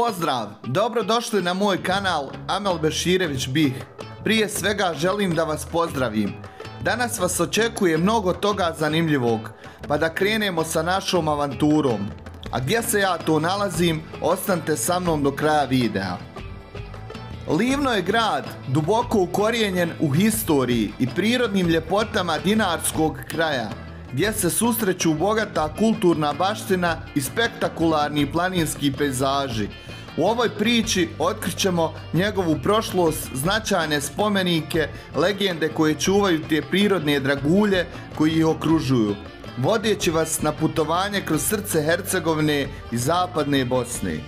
Pozdrav! Dobrodošli na moj kanal Amel Beširević Bih. Prije svega želim da vas pozdravim. Danas vas očekuje mnogo toga zanimljivog, pa da krenemo sa našom avanturom. A gdje se ja to nalazim, ostanite sa mnom do kraja videa. Livno je grad duboko ukorijenjen u historiji i prirodnim ljepotama dinarskog kraja, gdje se susreću bogata kulturna baština i spektakularni planinski pejzaži. U ovoj priči otkrićemo njegovu prošlost, značajne spomenike, legende koje čuvaju te prirodne dragulje koji ih okružuju, vodeći vas na putovanje kroz srce Hercegovine i zapadne Bosne.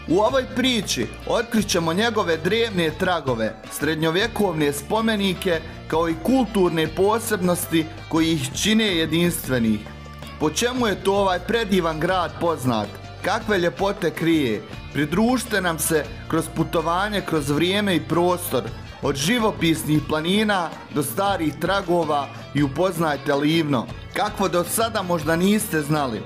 U ovoj priči otkrićemo njegove drevne tragove, srednjovjekovne spomenike kao i kulturne posebnosti koji ih čine jedinstvenih. Po čemu je to ovaj predivan grad poznat? Kakve ljepote krije? Pridružite nam se kroz putovanje kroz vrijeme i prostor, od živopisnih planina do starih tragova i upoznajte Livno, kakvo do sada možda niste znali.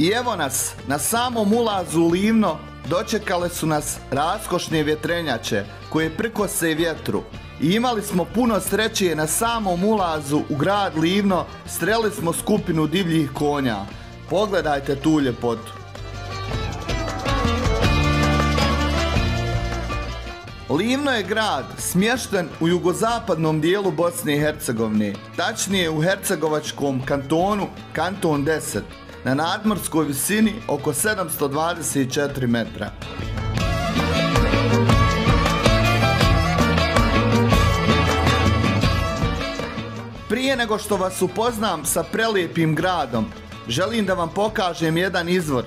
I evo nas, na samom ulazu u Livno dočekale su nas raskošne vjetrenjače koje prkose vjetru. I imali smo puno sreće, na samom ulazu u grad Livno sreli smo skupinu divljih konja. Pogledajte tu ljepotu. Livno je grad smješten u jugozapadnom dijelu Bosne i Hercegovine, tačnije u Hercegovačkom kantonu, kanton 10. Na nadmorskoj visini oko 724 metra. Prije nego što vas upoznam sa prelijepim gradom, želim da vam pokažem jedan izvor.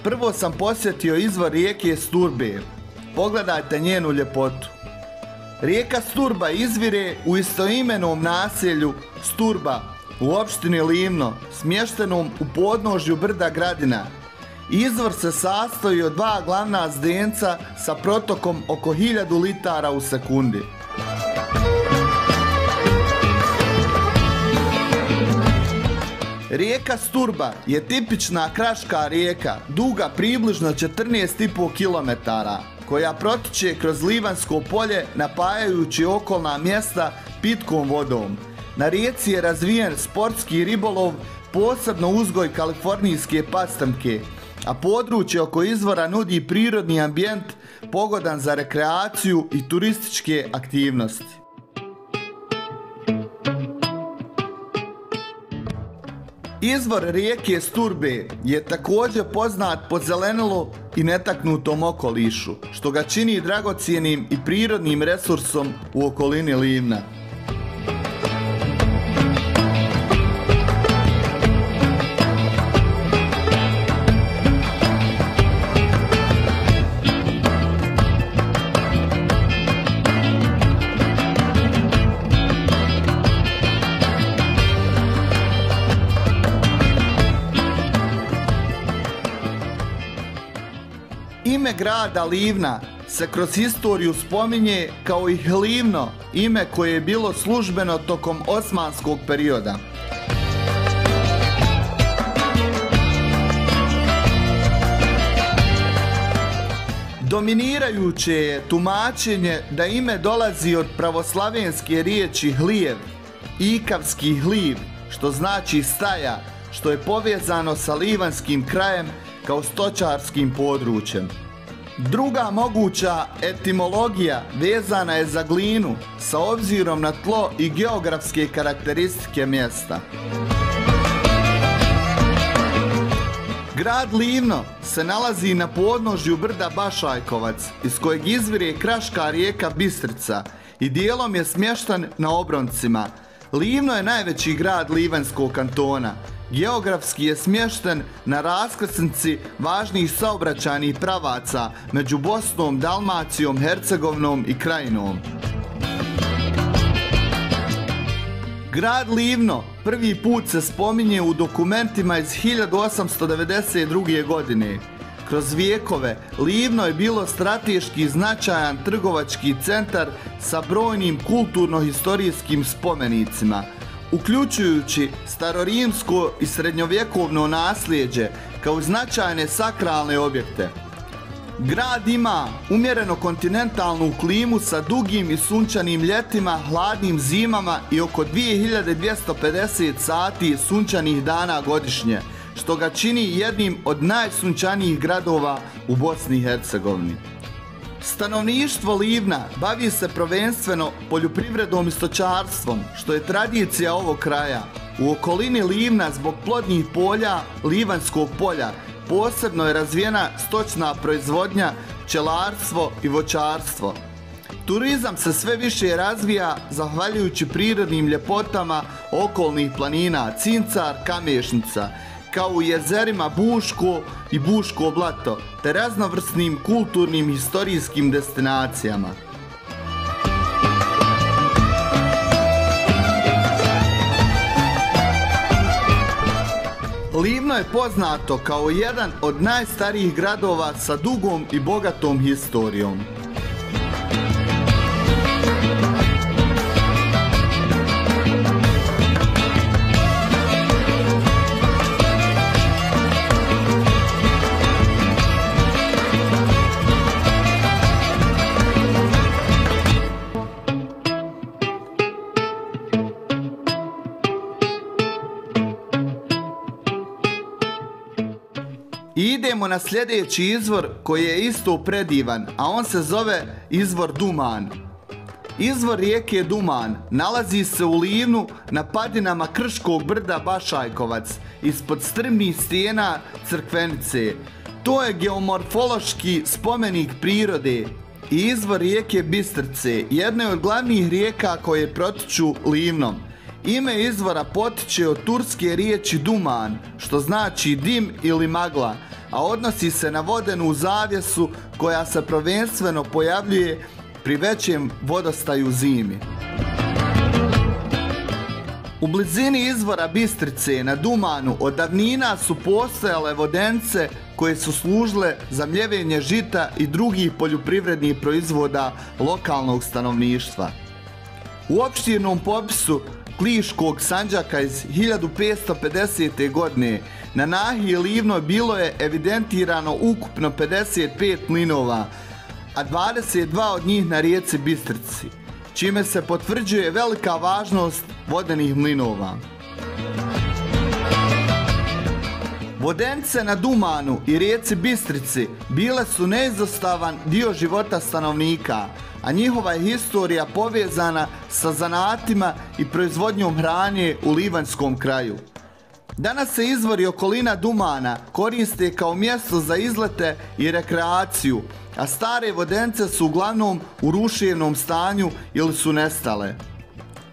Prvo sam posjetio izvor rijeke Sturbe. Pogledajte njenu ljepotu. Rijeka Sturba izvire u istoimenom naselju Sturba u opštini Livno, smještenom u podnožju brda Gradina. Izvor se sastoji od dva glavna zdenca sa protokom oko 1000 litara u sekundi. Rijeka Sturba je tipična kraška rijeka, duga približno 14,5 km, koja protiče kroz Livansko polje napajajući okolna mjesta pitkom vodom. Na rijeci je razvijen sportski ribolov, posebno uzgoj kalifornijske pastrmke, a područje oko izvora nudi prirodni ambijent pogodan za rekreaciju i turističke aktivnosti. Izvor rijeke Sturbe je također poznat po zelenilo i netaknutom okolišu, što ga čini dragocjenim i prirodnim resursom u okolini Livna. Ime grada Livna se kroz historiju spominje kao i Hlivno, ime koje je bilo službeno tokom osmanskog perioda. Dominirajuće je tumačenje da ime dolazi od pravoslavenske riječi hlijev, ikavski hliv, što znači staja, što je povezano sa livanskim krajem kao stočarskim područjem. Druga moguća etimologija vezana je za glinu sa obzirom na tlo i geografske karakteristike mjesta. Grad Livno se nalazi na podnožju brda Bašajkovac, iz kojeg izvire kraška rijeka Bistrica i dijelom je smješten na obroncima. Livno je najveći grad Livanjskog kantona. Geografski je smješten na raskrsnici važnih saobraćajnih pravaca među Bosnom, Dalmacijom, Hercegovinom i Krajinom. Grad Livno prvi put se spominje u dokumentima iz 1892. godine. Kroz vijekove Livno je bilo strateški značajan trgovački centar sa brojnim kulturno-historijskim spomenicima, uključujući starorimsko i srednjovjekovno nasljeđe kao značajne sakralne objekte. Grad ima umjereno kontinentalnu klimu sa dugim i sunčanim ljetima, hladnim zimama i oko 2250 sati sunčanih dana godišnje, što ga čini jednim od najsunčanijih gradova u Bosni i Hercegovini. Stanovništvo Livna bavi se prvenstveno poljoprivredom i stočarstvom, što je tradicija ovog kraja. U okolini Livna zbog plodnih polja Livanjskog polja posebno je razvijena stočna proizvodnja, pčelarstvo i voćarstvo. Turizam se sve više razvija zahvaljujući prirodnim ljepotama okolnih planina Cincar, Kamešnica, kao u jezerima Buško i Buško blato, te raznovrsnim kulturnim i historijskim destinacijama. Livno je poznato kao jedan od najstarijih gradova sa dugom i bogatom historijom. Idemo na sljedeći izvor koji je isto predivan, a on se zove izvor Duman. Izvor rijeke Duman nalazi se u Livnu na padinama Krškog brda Bašajkovac, ispod strmih stijena Crkvenice. To je geomorfološki spomenik prirode i izvor rijeke Bistrice, jedne od glavnih rijeka koje protiču Livnom. Ime izvora potiče od turske riječi Duman, što znači dim ili magla, a odnosi se na vodenu zavjesu koja se prvenstveno pojavljuje pri većem vodostaju zimi. U blizini izvora Bistrice na Dumanu od davnina su postojale vodenice koje su služile za mljevenje žita i drugih poljoprivrednih proizvoda lokalnog stanovništva. U opširnom popisu Kliškog Sandžaka iz 1550. godine na nahiji Livno bilo je evidentirano ukupno 55 mlinova, a 22 od njih na rijeci Bistrici, čime se potvrđuje velika važnost vodenih mlinova. Vodenice na Dumanu i rijeci Bistrici bile su neizostavan dio života stanovnika, a njihova je historija povezana sa zanatima i proizvodnjom hrane u Livanjskom kraju. Danas se izvori okolina Dumana koriste kao mjesto za izlete i rekreaciju, a stare vodenice su uglavnom u ruševnom stanju ili su nestale.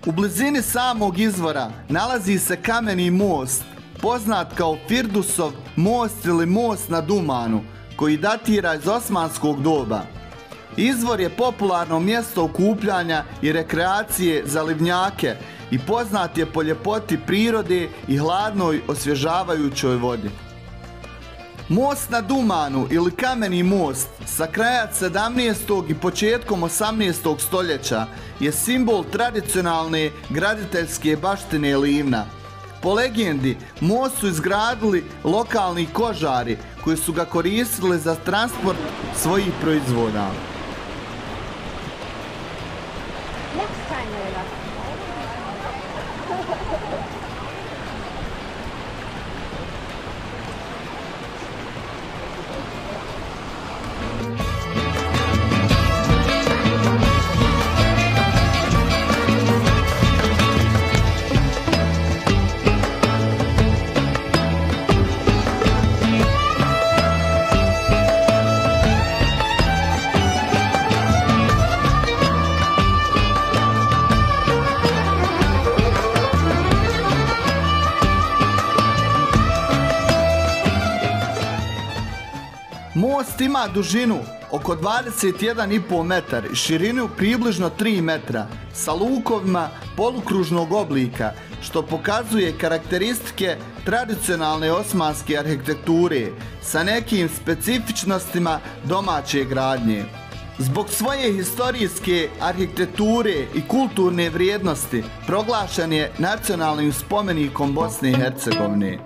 U blizini samog izvora nalazi se kameni most, poznat kao Firdusov most ili most na Dumanu, koji datira iz osmanskog doba. Izvor je popularno mjesto okupljanja i rekreacije za livnjake i poznat je po ljepoti prirode i hladnoj osvježavajućoj vodi. Most na Dumanu ili kameni most sa kraja 17. i početkom 18. stoljeća je simbol tradicionalne graditeljske baštine Livna. Po legendi, most su izgradili lokalni kožari koji su ga koristili za transport svojih proizvoda. Most ima dužinu oko 21,5 metar i širinu približno 3 metra sa lukovima polukružnog oblika, što pokazuje karakteristike tradicionalne osmanske arhitekture sa nekim specifičnostima domaće gradnje. Zbog svoje historijske arhitekture i kulturne vrijednosti proglašen je nacionalnim spomenikom Bosne i Hercegovine.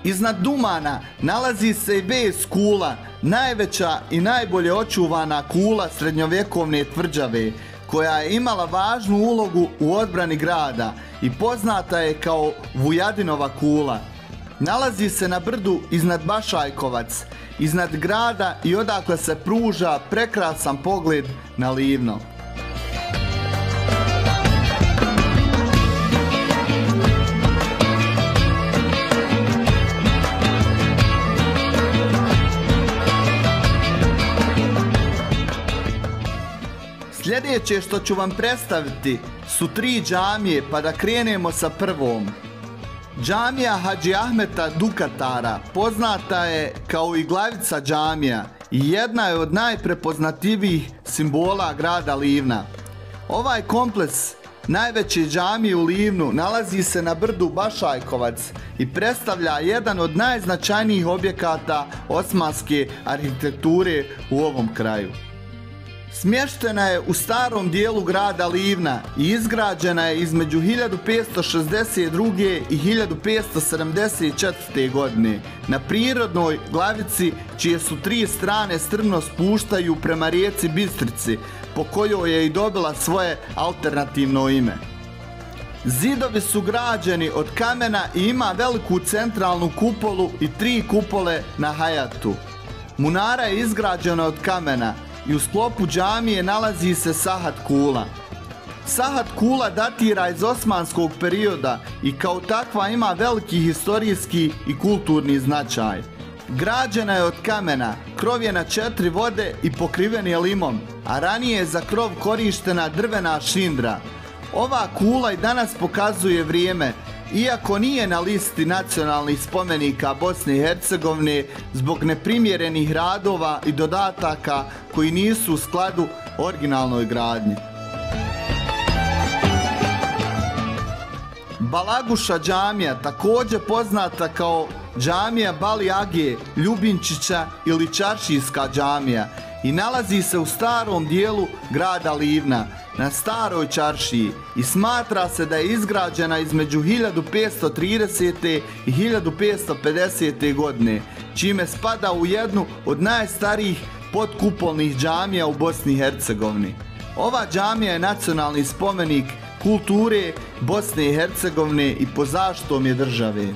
Iznad Dumana nalazi se i Ves kula, najveća i najbolje očuvana kula srednjovjekovne tvrđave, koja je imala važnu ulogu u odbrani grada i poznata je kao Vujadinova kula. Nalazi se na brdu iznad Bašajkovac, iznad grada i odakle se pruža prekrasan pogled na Livno. Sljedeće što ću vam predstaviti su 3 džamije, pa da krenemo sa prvom. Džamija Hadži Ahmeta Dukatara poznata je kao i glavica džamija i jedna je od najprepoznatljivijih simbola grada Livna. Ovaj kompleks najveće džamije u Livnu nalazi se na brdu Bašajkovac i predstavlja jedan od najznačajnijih objekata osmanske arhitekture u ovom kraju. Smještena je u starom dijelu grada Livna i izgrađena je između 1562. i 1574. godine na prirodnoj glavici čije su 3 strane strmno spuštaju prema rijeci Bistrici, po kojoj je i dobila svoje alternativno ime. Zidovi su građeni od kamena i ima veliku centralnu kupolu i 3 kupole na hajatu. Munara je izgrađena od kamena i u sklopu džamije nalazi se Sahat kula. Sahat kula datira iz osmanskog perioda i kao takva ima veliki historijski i kulturni značaj. Građena je od kamena, krov je na 4 vode i pokriven je limom, a ranije je za krov korištena drvena šindra. Ova kula i danas pokazuje vrijeme, iako nije na listi nacionalnih spomenika Bosne i Hercegovine zbog neprimjerenih radova i dodataka koji nisu u skladu originalnoj gradnji. Balaguša džamija, također poznata kao džamija Bali Age, Ljubinčića ili Čaršijska džamija, i nalazi se u starom dijelu grada Livna, na staroj čaršiji, i smatra se da je izgrađena između 1530. i 1550. godine, čime spada u jednu od najstarijih podkupolnih džamija u Bosni i Hercegovini. Ova džamija je nacionalni spomenik kulture Bosne i Hercegovine i pod zaštitom je države.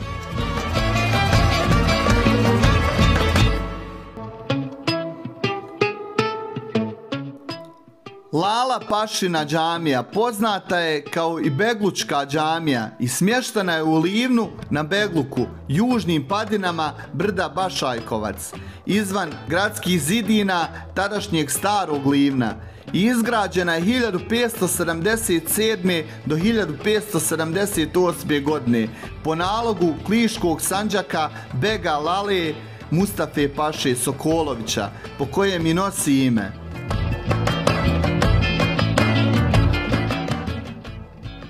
Lala Pašina džamija poznata je kao i Beglučka džamija i smještena je u Livnu na Begluku, južnim padinama brda Bašajkovac, izvan gradskih zidina tadašnjeg starog Livna, i izgrađena je 1577. do 1578. godine po nalogu Kliškog Sandžaka Bega Lale Mustafe Paše Sokolovića, po kojem i nosi ime.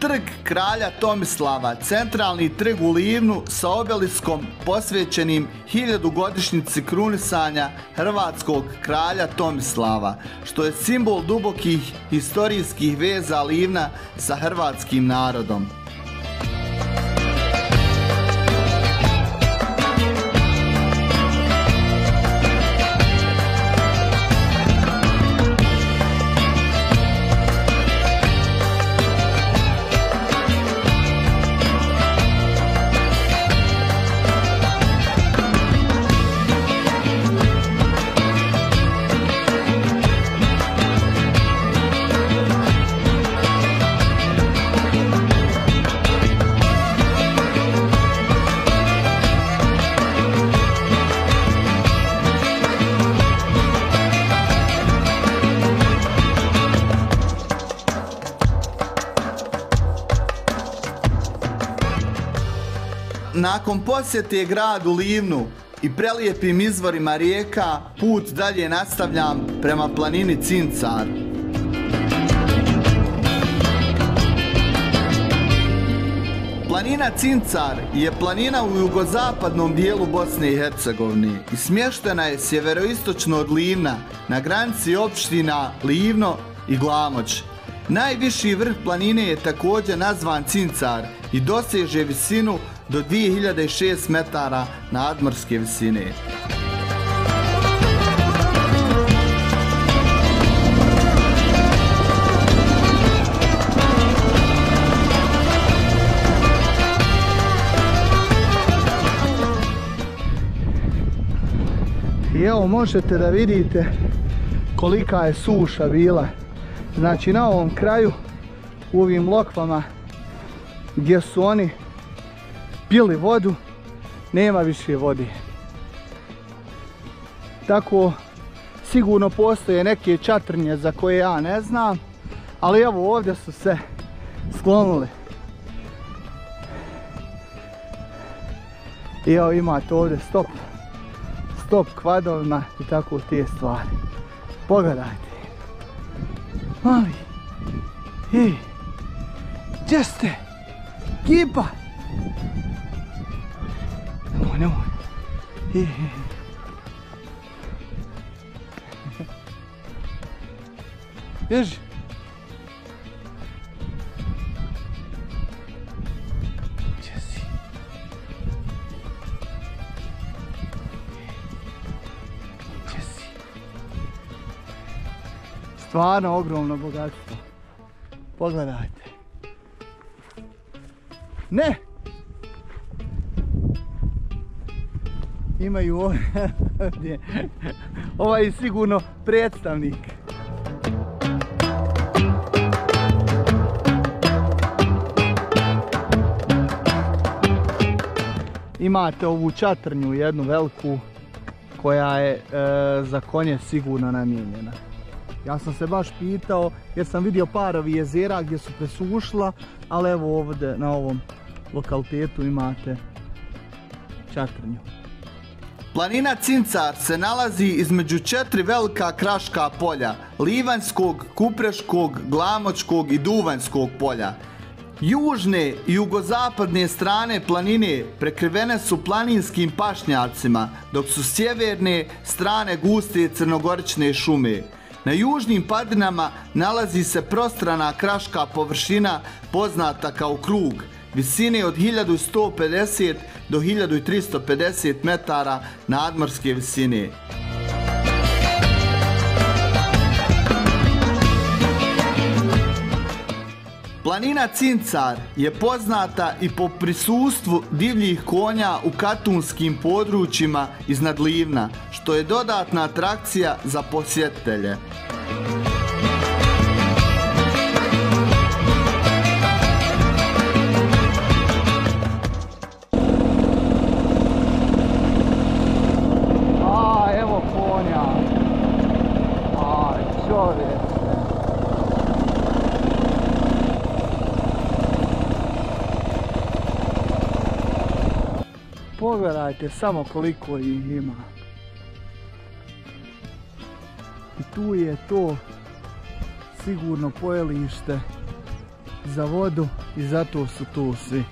Trg kralja Tomislava, centralni trg u Livnu sa obeliskom posvećenim 1000-godišnjici krunisanja hrvatskog kralja Tomislava, što je simbol dubokih historijskih veza Livna sa hrvatskim narodom. nakon posjete gradu Livnu i prelijepim izvorima rijeka, put dalje nastavljam prema planini Cincar. Planina Cincar je planina u jugozapadnom dijelu Bosne i Hercegovine i smještena je sjeveroistočno od Livna na granici opština Livno i Glamoč. Najviši vrh planine je također nazvan Cincar i doseže visinu do 2006 metara nadmorske visine. I evo možete da vidite kolika je suša bila. Znači na ovom kraju, u ovim lokvama gdje su oni pili vodu, nema više vode. Tako sigurno postoje neke čatrnje za koje ja ne znam, ali evo ovdje su se sklonili. I evo imate ovdje stop kvadovima i tako te stvari. Pogledajte. Mali. Ej. Gdje ste? Kipa. Nemoj. Ej. Bježi. Gdje si? Gdje si? Stvarno ogromno bogatstvo. Pogledajte. Ne! Imaju ovdje. Ovaj je sigurno predstavnik. Imate ovu čatrnju, jednu veliku, koja je za konje sigurno namijenjena. Ja sam se baš pitao jer sam vidio par ovih jezera gdje su presušila, ali evo ovdje na ovom lokalitetu imate čatrnju. Planina Cincar se nalazi između 4 velika kraška polja, Livanjskog, Kupreškog, Glamočkog i Duvanjskog polja. Južne i jugozapadne strane planine prekrivene su planinskim pašnjacima, dok su sjeverne strane guste crnogorične šume. Na južnim padinama nalazi se prostrana kraška površina poznata kao krug, visine od 1150 do 1350 metara nadmorske visine. Planina Cincar je poznata i po prisustvu divljih konja u katunskim područjima iznad Livna, što je dodatna atrakcija za posjetitelje. Evo konja. Čovječe. Pogledajte samo koliko ih ima. I tu je to sigurno pojelište za vodu i zato su tu svi.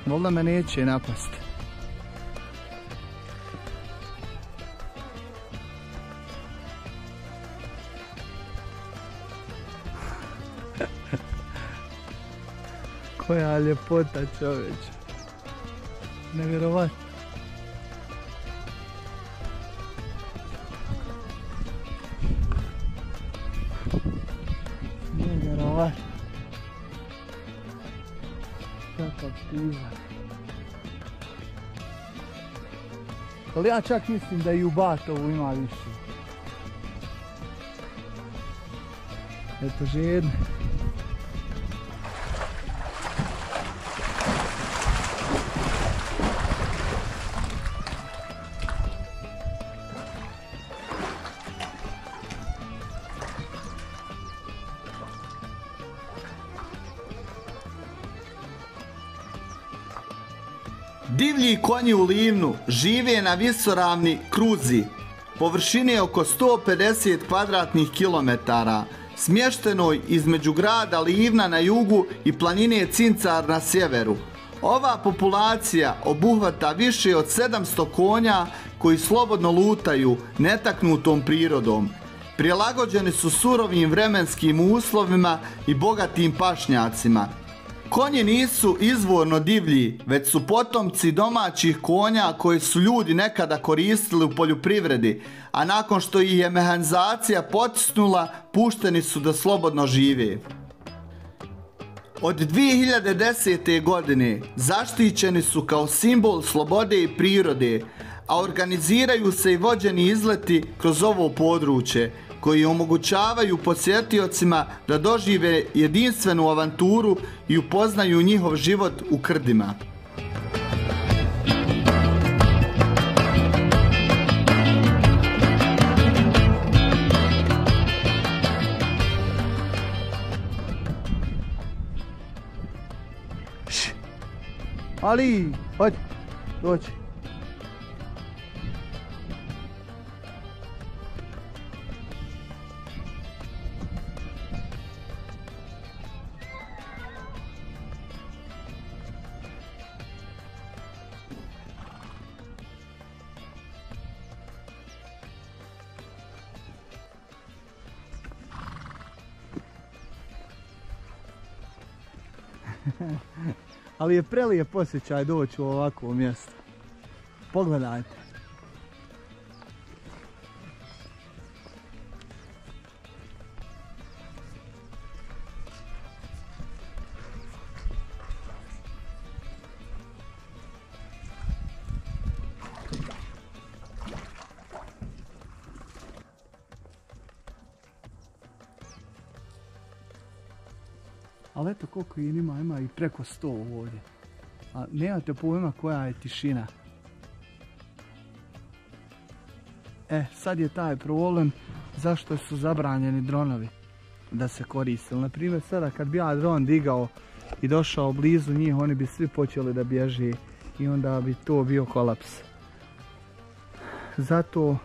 Možda me neće napasti. Koja ljepota, čovječe. Nevjerovatno. Nevjerovatno. Kakav pizar. Ali ja čak mislim da i u Batovu ima više. Eto žedne. Divlji konji u Livnu žive na visoravni Kruzi, površine oko 150 kvadratnih kilometara, smještenoj između grada Livna na jugu i planine Cincar na sjeveru. Ova populacija obuhvata više od 700 konja koji slobodno lutaju netaknutom prirodom. Prilagođeni su surovim vremenskim uslovima i bogatim pašnjacima. Konji nisu izvorno divlji, već su potomci domaćih konja koje su ljudi nekada koristili u poljoprivredi, a nakon što ih je mehanizacija potisnula, pušteni su da slobodno žive. Od 2010. godine zaštićeni su kao simbol slobode i prirode, a organiziraju se i vođeni izleti kroz ovo područje, koji omogućavaju posjetiocima da dožive jedinstvenu avanturu i upoznaju njihov život u krdima. Ali, hajde, dođi. Ali je prelijep osjećaj doći u ovakvo mjesto. Pogledajte. Ali eto koliko ih ima i preko 100 ovdje. A nemate pojma koja je tišina. Sad je taj problem zašto su zabranjeni dronovi da se koriste. Naprimjer, sada kad bi ja dron digao i došao blizu njih, oni bi svi počeli da bježe i onda bi to bio kolaps. Zato,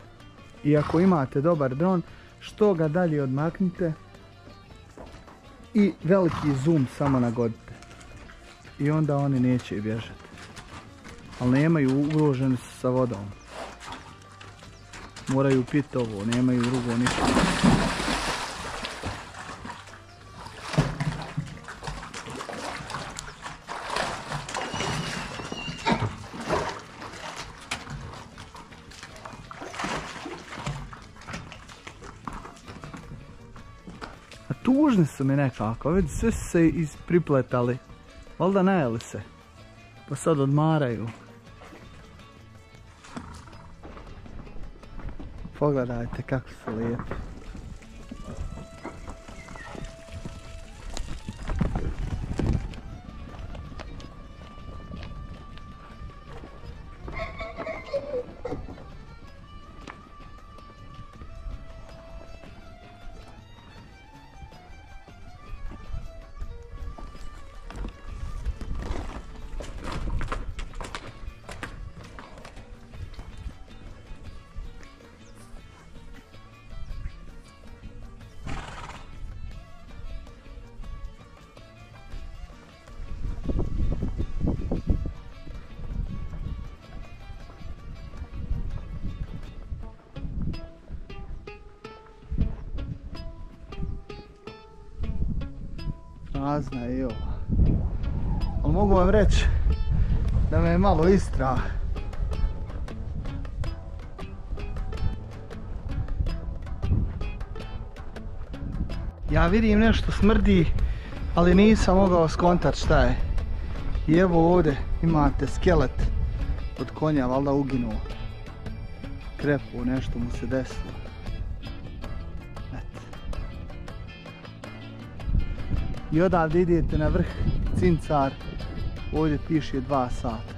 i ako imate dobar dron, što ga dalje odmaknite i veliki zoom samo nagodite. I onda oni neće bježati. Ali nemaju, ugroženi su sa vodom. Moraju piti ovo, nemaju drugo ništa. Tužni su mi nekako, vidi sve su se pripletali. Valjda najeli se. Pa sad odmaraju. Pogledajte kako su lijepi. Prazna je i ova. Ali mogu vam reći da me je malo istrah. Ja vidim nešto smrdi, ali nisam mogao skontat šta je. I evo ovdje imate skelet od konja, valjda uginuo. Krepu, nešto mu se desilo. I odavde idete na vrh Cincar, ovdje piše 2 sata.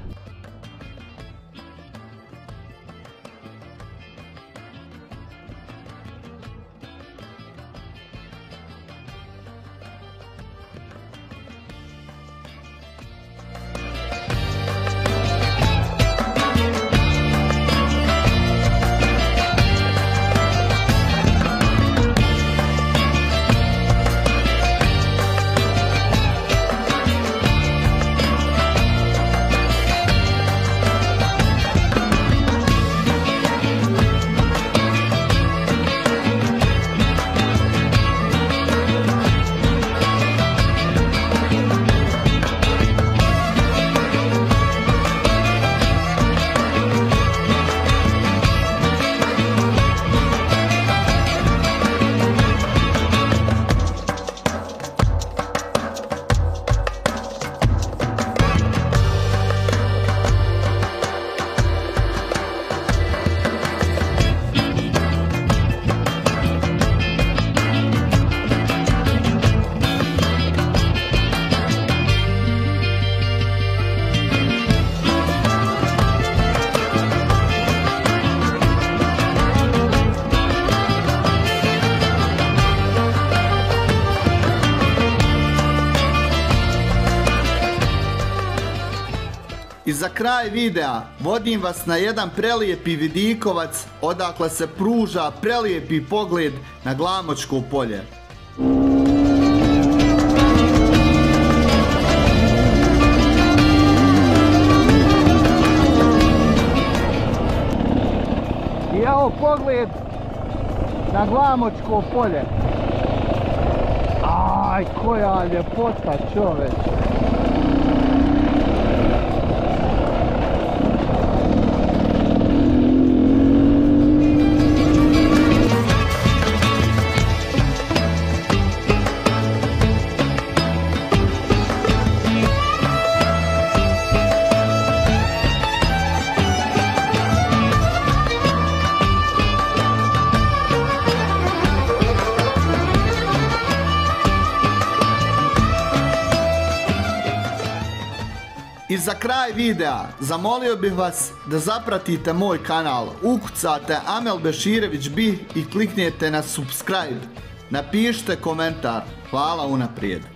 I za kraj videa vodim vas na jedan prelijepi vidikovac odakle se pruža prelijepi pogled na Glamočko polje. I evo pogled na Glamočko polje. Aj, koja ljepota, čoveče. I za kraj videa zamolio bih vas da zapratite moj kanal, ukucate Amel Beširević BIH i kliknete na subscribe. Napišite komentar. Hvala unaprijed.